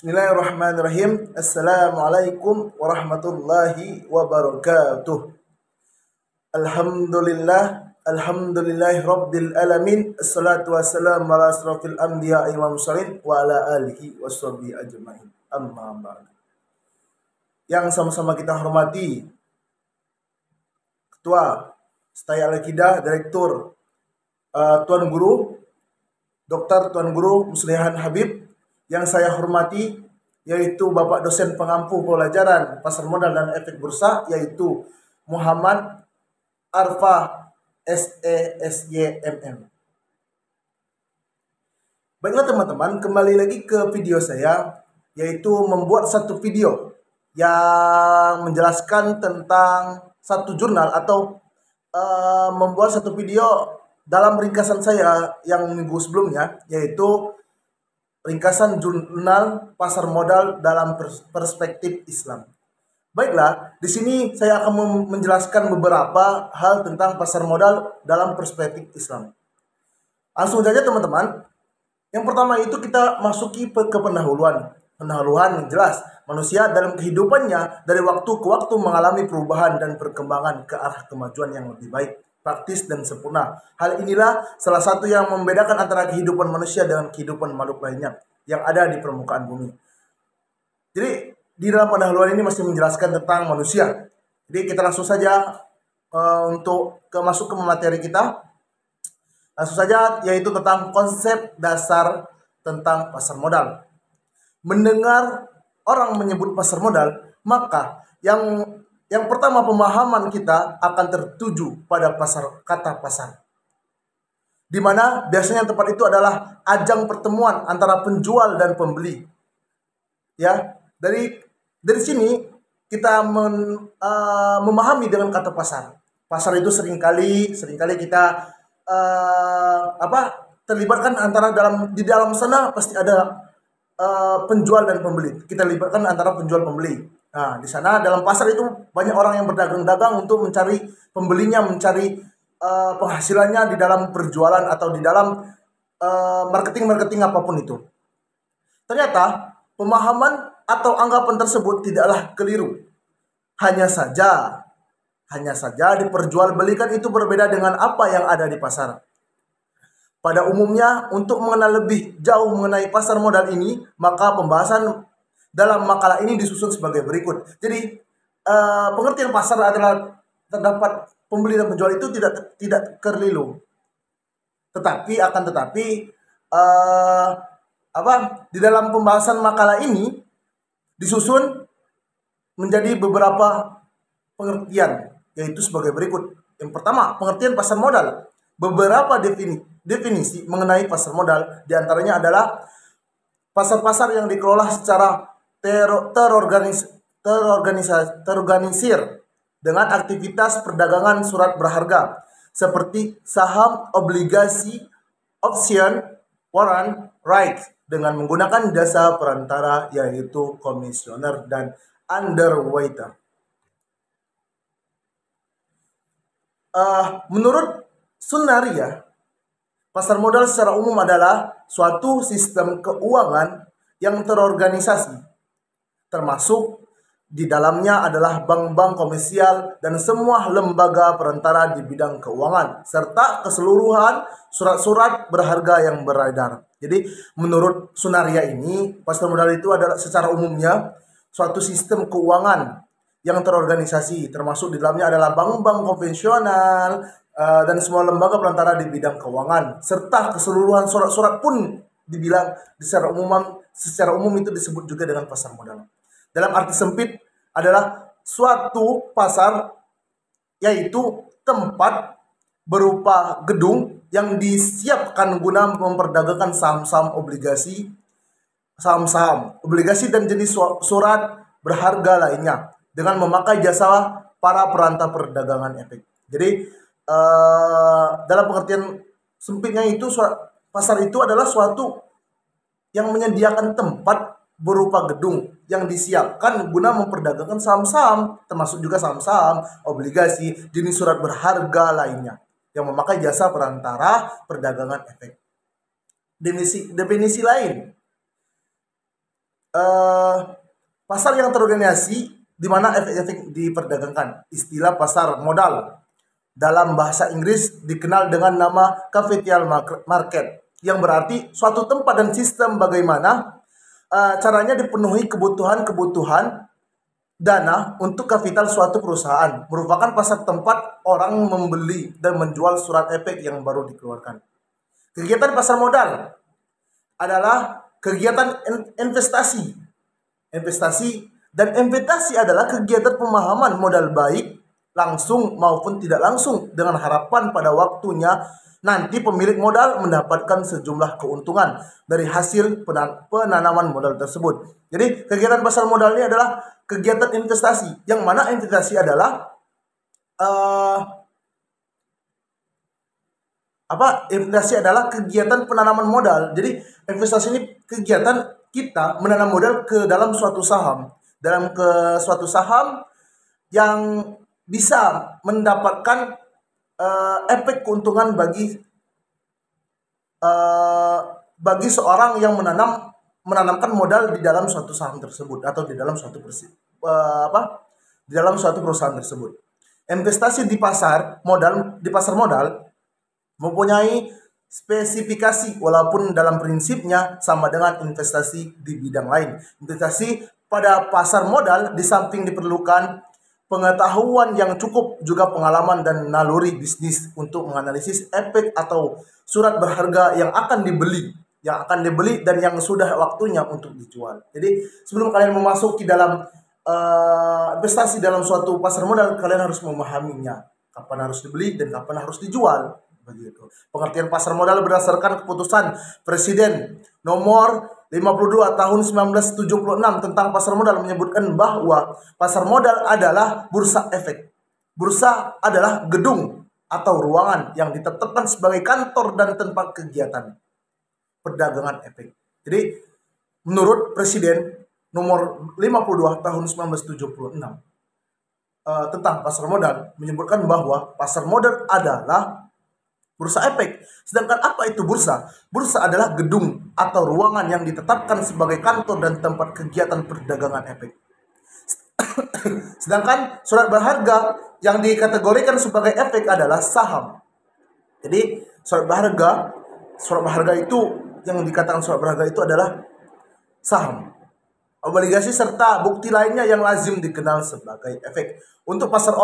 Bismillahirrahmanirrahim. Assalamualaikum warahmatullahi wabarakatuh. Alhamdulillahi rabbil alamin. Assalatu wassalamu ala asrafil anbiya'i wa mursalin wa ala alihi washabihi ajmain. Amma ba'd. Yang sama-sama kita hormati Ketua Stay Al-Aqidah, Direktur Tuan Guru Dr. Tuan Guru Muslihan Habib. Yang saya hormati yaitu Bapak Dosen Pengampu Pelajaran Pasar Modal dan Efek Bursa, yaitu Muhammad Arfa SESYMM. Baiklah teman-teman, kembali lagi ke video saya, yaitu membuat satu video yang menjelaskan tentang satu jurnal atau membuat satu video dalam ringkasan saya yang minggu sebelumnya, yaitu ringkasan jurnal pasar modal dalam perspektif Islam. Baiklah, di sini saya akan menjelaskan beberapa hal tentang pasar modal dalam perspektif Islam. Langsung saja teman-teman. Yang pertama itu kita masuki ke pendahuluan. Pendahuluan yang jelas, manusia dalam kehidupannya dari waktu ke waktu mengalami perubahan dan perkembangan ke arah kemajuan yang lebih baik, praktis dan sempurna. Hal inilah salah satu yang membedakan antara kehidupan manusia dengan kehidupan makhluk lainnya yang ada di permukaan bumi. Jadi di dalam pendahuluan ini masih menjelaskan tentang manusia. Jadi kita langsung saja untuk masuk ke materi kita. Langsung saja, yaitu tentang konsep dasar tentang pasar modal. Mendengar orang menyebut pasar modal, maka yang pertama pemahaman kita akan tertuju pada kata pasar, di mana biasanya tempat itu adalah ajang pertemuan antara penjual dan pembeli. Ya, dari sini kita memahami dengan kata pasar. Pasar itu seringkali kita terlibatkan antara di dalam sana pasti ada penjual dan pembeli. Kita libatkan antara penjual pembeli. Nah, di sana dalam pasar itu banyak orang yang berdagang-dagang untuk mencari pembelinya, mencari penghasilannya di dalam perjualan atau di dalam marketing apapun itu. Ternyata pemahaman atau anggapan tersebut tidaklah keliru. Hanya saja diperjualbelikan itu berbeda dengan apa yang ada di pasar. Pada umumnya, untuk mengenal lebih jauh mengenai pasar modal ini, maka pembahasan dalam makalah ini disusun sebagai berikut. Jadi, pengertian pasar adalah terdapat pembeli dan penjual itu tidak keliru. Tetapi di dalam pembahasan makalah ini disusun menjadi beberapa pengertian, yaitu sebagai berikut. Yang pertama, pengertian pasar modal. Beberapa definisi mengenai pasar modal diantaranya adalah pasar-pasar yang dikelola secara terorganisir dengan aktivitas perdagangan surat berharga seperti saham, obligasi, option, warrant, right, dengan menggunakan jasa perantara yaitu komisioner dan underwriter. Menurut Sunaria, pasar modal secara umum adalah suatu sistem keuangan yang terorganisasi, termasuk di dalamnya adalah bank-bank komersial dan semua lembaga perantara di bidang keuangan, serta keseluruhan surat-surat berharga yang beredar. Jadi, menurut Sunaria ini, pasar modal itu adalah secara umumnya suatu sistem keuangan yang terorganisasi, termasuk di dalamnya adalah bank-bank konvensional, dan semua lembaga perantara di bidang keuangan, serta keseluruhan surat-surat pun dibilang secara umum itu disebut juga dengan pasar modal. Dalam arti sempit adalah suatu pasar, yaitu tempat berupa gedung yang disiapkan guna memperdagangkan saham-saham, obligasi dan jenis surat berharga lainnya dengan memakai jasa para perantara perdagangan efek. Jadi dalam pengertian sempitnya itu, pasar itu adalah suatu yang menyediakan tempat berupa gedung yang disiapkan guna memperdagangkan saham-saham, termasuk juga saham-saham, obligasi, jenis surat berharga lainnya yang memakai jasa perantara perdagangan efek. Definisi lain eh, pasar yang terorganisasi di mana efek-efek diperdagangkan. Istilah pasar modal dalam bahasa Inggris dikenal dengan nama capital market, yang berarti suatu tempat dan sistem bagaimana caranya dipenuhi kebutuhan-kebutuhan dana untuk kapital suatu perusahaan. Merupakan pasar tempat orang membeli dan menjual surat efek yang baru dikeluarkan. Kegiatan pasar modal adalah kegiatan investasi. Investasi adalah kegiatan pemahaman modal baik langsung maupun tidak langsung dengan harapan pada waktunya nanti pemilik modal mendapatkan sejumlah keuntungan dari hasil penanaman modal tersebut. Jadi kegiatan pasar modal ini adalah kegiatan investasi, yang mana investasi adalah investasi adalah kegiatan penanaman modal. Jadi investasi ini kegiatan kita menanam modal ke dalam suatu saham, yang bisa mendapatkan efek keuntungan bagi seorang yang menanamkan modal di dalam suatu saham tersebut atau di dalam suatu perusahaan tersebut. Investasi di pasar modal mempunyai spesifikasi, walaupun dalam prinsipnya sama dengan investasi di bidang lain. Investasi pada pasar modal di samping diperlukan pengetahuan yang cukup, juga pengalaman dan naluri bisnis untuk menganalisis efek atau surat berharga yang akan dibeli dan yang sudah waktunya untuk dijual. Jadi sebelum kalian memasuki dalam investasi dalam suatu pasar modal, kalian harus memahaminya, kapan harus dibeli dan kapan harus dijual. Begitu. Pengertian pasar modal berdasarkan keputusan Presiden nomor 52 tahun 1976 tentang pasar modal menyebutkan bahwa pasar modal adalah bursa efek. Bursa adalah gedung atau ruangan yang ditetapkan sebagai kantor dan tempat kegiatan perdagangan efek. Jadi menurut Presiden nomor 52 tahun 1976 tentang pasar modal menyebutkan bahwa pasar modal adalah bursa efek. Sedangkan apa itu bursa? Bursa adalah gedung atau ruangan yang ditetapkan sebagai kantor dan tempat kegiatan perdagangan efek. Sedangkan surat berharga yang dikategorikan sebagai efek adalah saham. Jadi surat berharga itu, yang dikatakan surat berharga itu adalah saham, obligasi serta bukti lainnya yang lazim dikenal sebagai efek. Untuk pasar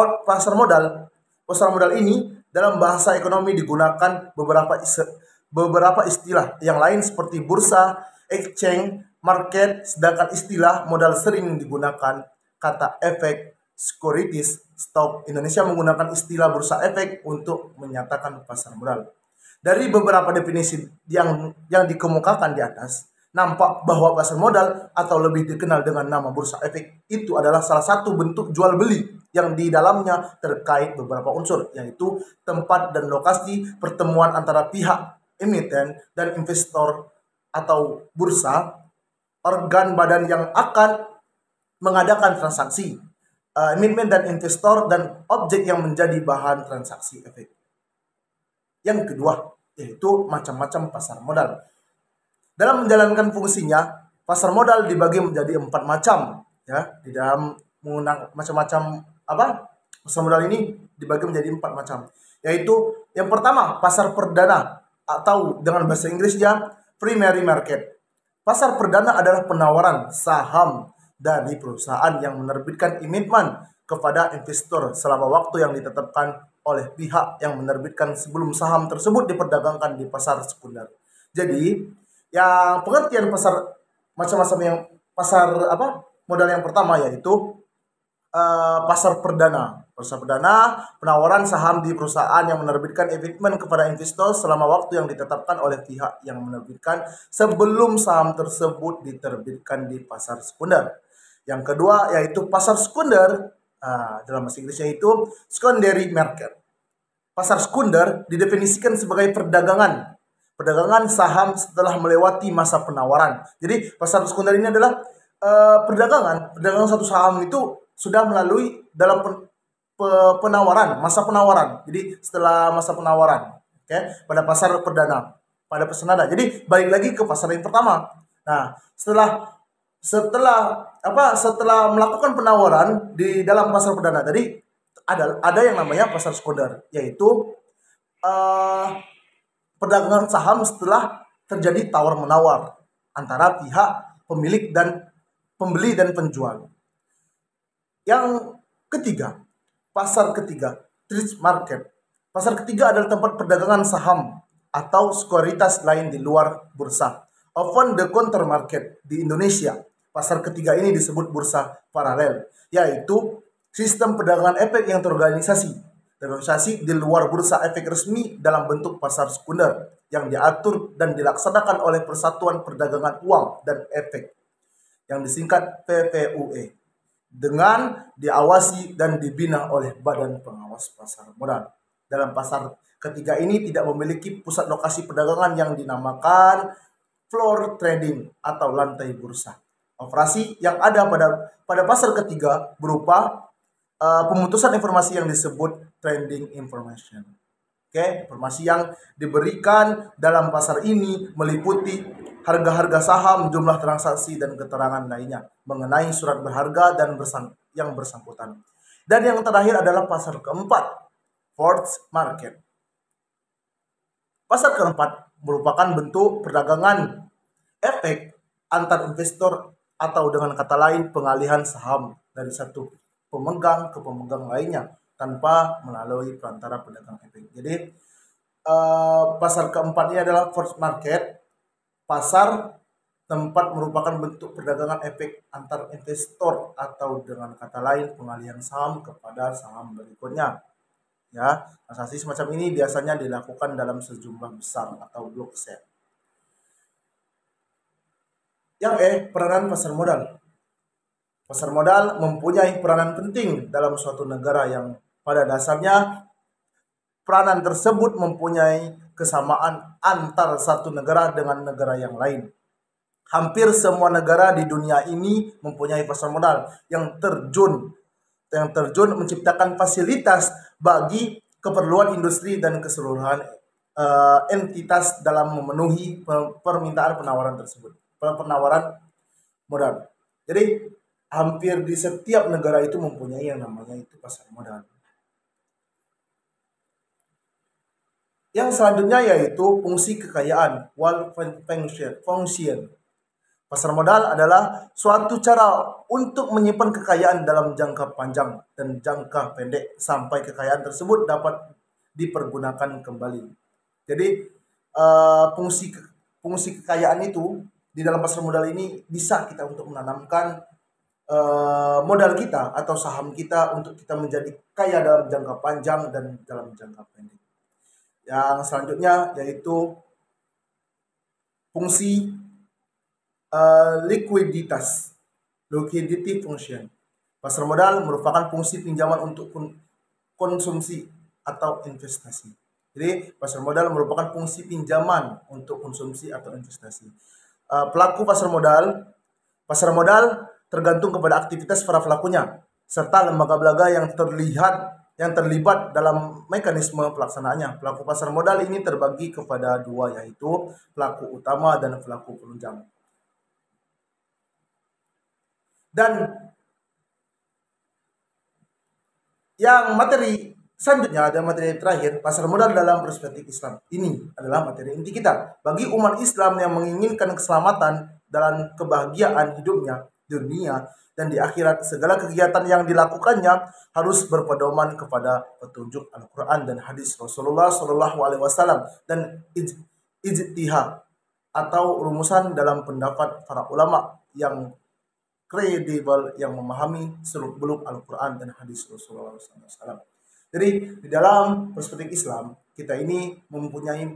modal ini dalam bahasa ekonomi digunakan beberapa istilah yang lain seperti bursa, exchange, market, sedangkan istilah modal sering digunakan kata efek, securities, stock. Indonesia menggunakan istilah bursa efek untuk menyatakan pasar modal. Dari beberapa definisi yang dikemukakan di atas, nampak bahwa pasar modal atau lebih dikenal dengan nama bursa efek itu adalah salah satu bentuk jual beli yang di dalamnya terkait beberapa unsur, yaitu tempat dan lokasi pertemuan antara pihak emiten dan investor atau bursa, organ badan yang akan mengadakan transaksi, emiten dan investor, dan objek yang menjadi bahan transaksi efek. Yang kedua, yaitu macam-macam pasar modal. Dalam menjalankan fungsinya, pasar modal dibagi menjadi 4 macam, ya. Di dalam menggunakan macam-macam pasar modal ini dibagi menjadi 4 macam, yaitu yang pertama pasar perdana atau dengan bahasa Inggrisnya primary market. Pasar perdana adalah penawaran saham dari perusahaan yang menerbitkan emiten kepada investor selama waktu yang ditetapkan oleh pihak yang menerbitkan sebelum saham tersebut diperdagangkan di pasar sekunder. Jadi yang pengertian macam-macam yang pasar modal yang pertama yaitu pasar perdana. Pasar perdana penawaran saham di perusahaan yang menerbitkan emiten kepada investor selama waktu yang ditetapkan oleh pihak yang menerbitkan sebelum saham tersebut diterbitkan di pasar sekunder. Yang kedua yaitu pasar sekunder, dalam bahasa Inggrisnya itu secondary market. Pasar sekunder didefinisikan sebagai perdagangan saham setelah melewati masa penawaran. Jadi pasar sekunder ini adalah perdagangan satu saham itu sudah melalui dalam masa penawaran. Jadi setelah masa penawaran, pada pasar perdana, pada pasar perdana. Jadi balik lagi ke pasar yang pertama. Nah, setelah setelah melakukan penawaran di dalam pasar perdana tadi, ada yang namanya pasar sekunder, yaitu eh, perdagangan saham setelah terjadi tawar menawar antara pihak pemilik dan pembeli dan penjual. Yang ketiga, pasar ketiga, trade market. Pasar ketiga adalah tempat perdagangan saham atau sekuritas lain di luar bursa. Often the counter market di Indonesia. Pasar ketiga ini disebut bursa paralel, yaitu sistem perdagangan efek yang terorganisasi di luar bursa efek resmi dalam bentuk pasar sekunder yang diatur dan dilaksanakan oleh Persatuan Perdagangan Uang dan Efek yang disingkat PPUE dengan diawasi dan dibina oleh Badan Pengawas Pasar Modal. Dalam pasar ketiga ini tidak memiliki pusat lokasi perdagangan yang dinamakan floor trading atau lantai bursa. Operasi yang ada pada pasar ketiga berupa pemutusan informasi yang disebut trading information. Oke, informasi yang diberikan dalam pasar ini meliputi harga-harga saham, jumlah transaksi, dan keterangan lainnya mengenai surat berharga dan yang bersangkutan. Dan yang terakhir adalah pasar keempat, forex market. Pasar keempat merupakan bentuk perdagangan efek antar investor atau dengan kata lain pengalihan saham dari satu pemegang ke pemegang lainnya tanpa melalui perantara pedagang efek. Jadi pasar keempat ini adalah forex market. Pasar tempat merupakan bentuk perdagangan efek antar investor atau dengan kata lain pengalihan saham kepada saham berikutnya. Ya, transaksi semacam ini biasanya dilakukan dalam sejumlah besar atau blok share. Yang peranan pasar modal. Pasar modal mempunyai peranan penting dalam suatu negara yang pada dasarnya peranan tersebut mempunyai kesamaan antar satu negara dengan negara yang lain. Hampir semua negara di dunia ini mempunyai pasar modal yang terjun menciptakan fasilitas bagi keperluan industri dan keseluruhan entitas dalam memenuhi permintaan penawaran tersebut, penawaran modal. Jadi hampir di setiap negara itu mempunyai yang namanya itu pasar modal. Yang selanjutnya yaitu fungsi kekayaan, wealth function. Pasar modal adalah suatu cara untuk menyimpan kekayaan dalam jangka panjang dan jangka pendek sampai kekayaan tersebut dapat dipergunakan kembali. Jadi fungsi kekayaan itu di dalam pasar modal ini bisa kita untuk menanamkan modal kita atau saham kita untuk kita menjadi kaya dalam jangka panjang dan dalam jangka pendek. Yang selanjutnya yaitu fungsi liquidity function. Pasar modal merupakan fungsi pinjaman untuk konsumsi atau investasi. Jadi pasar modal merupakan fungsi pinjaman untuk konsumsi atau investasi. Pelaku pasar modal tergantung kepada aktivitas para pelakunya serta lembaga-lembaga yang terlibat dalam mekanisme pelaksanaannya. Pelaku pasar modal ini terbagi kepada dua, yaitu pelaku utama dan pelaku penunjang. Dan yang materi selanjutnya ada materi terakhir, pasar modal dalam perspektif Islam. Ini adalah materi inti kita. Bagi umat Islam yang menginginkan keselamatan dan kebahagiaan hidupnya di dunia dan di akhirat, segala kegiatan yang dilakukannya harus berpedoman kepada petunjuk Al-Quran dan hadis Rasulullah SAW dan ijtihad atau rumusan dalam pendapat para ulama yang kredibel yang memahami seluk-beluk Al-Quran dan hadis Rasulullah SAW. Jadi di dalam perspektif Islam kita ini mempunyai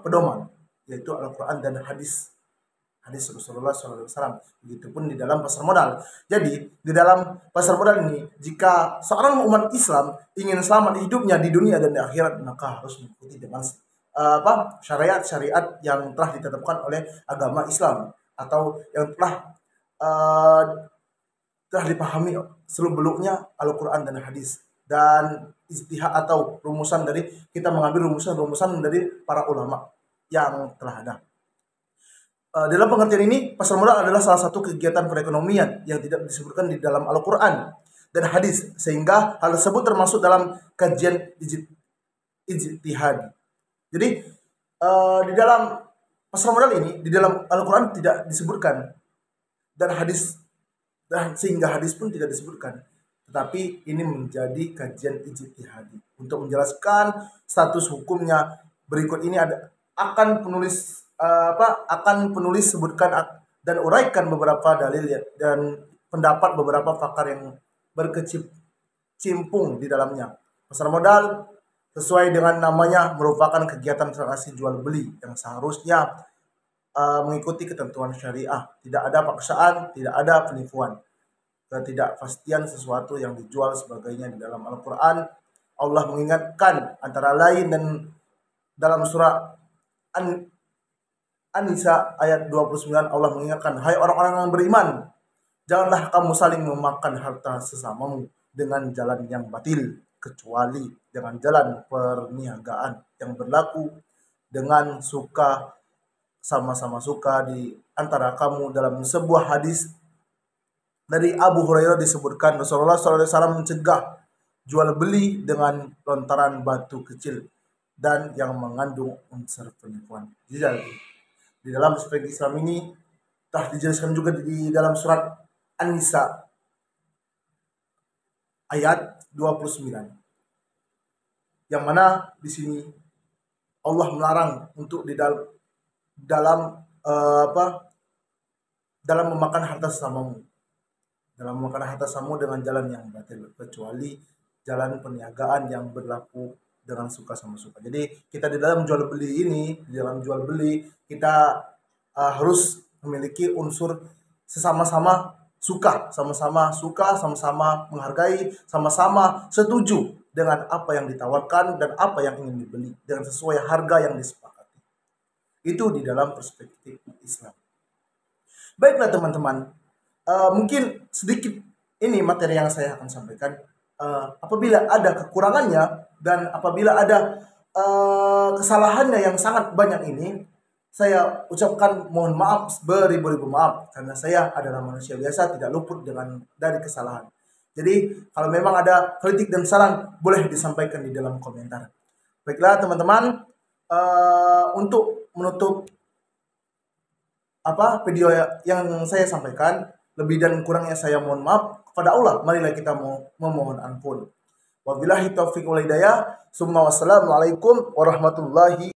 pedoman, yaitu Al-Quran dan hadis Rasulullah SAW. Begitupun di dalam pasar modal. Jadi di dalam pasar modal ini, jika seorang umat Islam ingin selamat hidupnya di dunia dan di akhirat, maka harus mengikuti dengan syariat-syariat yang telah ditetapkan oleh agama Islam atau yang telah dipahami seluk-beluknya Al-Quran dan hadis, dan ijtihad atau rumusan dari kita mengambil rumusan dari para ulama yang telah ada. Dalam pengertian ini, pasar modal adalah salah satu kegiatan perekonomian yang tidak disebutkan di dalam Al-Quran dan hadis, sehingga hal tersebut termasuk dalam kajian ijtihad. Jadi di dalam pasar modal ini, di dalam Al-Quran tidak disebutkan, dan sehingga hadis pun tidak disebutkan. Tetapi ini menjadi kajian ijtihad untuk menjelaskan status hukumnya. Berikut ini akan penulis sebutkan dan uraikan beberapa dalil dan pendapat beberapa pakar yang berkecimpung di dalamnya. Pasar modal sesuai dengan namanya merupakan kegiatan transaksi jual beli yang seharusnya mengikuti ketentuan syariah. Tidak ada paksaan, tidak ada penipuan, ketidakpastian sesuatu yang dijual sebagainya. Di dalam Al-Quran Allah mengingatkan antara lain dan dalam surah An-Nisa ayat 29 Allah mengingatkan, hai orang-orang yang beriman, janganlah kamu saling memakan harta sesamamu dengan jalan yang batil, kecuali dengan jalan perniagaan yang berlaku dengan suka sama-sama suka di antara kamu. Dalam sebuah hadis dari Abu Hurairah disebutkan Rasulullah SAW mencegah jual beli dengan lontaran batu kecil dan yang mengandung unsur penipuan. Jadi di dalam aspek Islam ini telah dijelaskan juga di dalam surat An-Nisa ayat 29, yang mana di sini Allah melarang untuk di dalam memakan harta sesamamu, dalam memakan harta sesamamu dengan jalan yang batil, kecuali jalan perniagaan yang berlaku dengan suka sama suka. Jadi kita di dalam jual beli ini, di dalam jual beli kita harus memiliki unsur sama-sama suka, sama-sama menghargai, sama-sama setuju dengan apa yang ditawarkan dan apa yang ingin dibeli dengan sesuai harga yang disepakati. Itu di dalam perspektif Islam. Baiklah teman-teman, mungkin sedikit ini materi yang saya akan sampaikan. Apabila ada kekurangannya dan apabila ada kesalahannya yang sangat banyak ini, saya ucapkan mohon maaf beribu-ribu maaf, karena saya adalah manusia biasa, tidak luput dari kesalahan. Jadi kalau memang ada kritik dan saran, boleh disampaikan di dalam komentar. Baiklah teman-teman, untuk menutup video yang saya sampaikan, lebih dan kurangnya saya mohon maaf. Kepada Allah marilah kita memohon ampun. Wabillahi taufiq wal hidayah. Wassalamualaikum warahmatullahi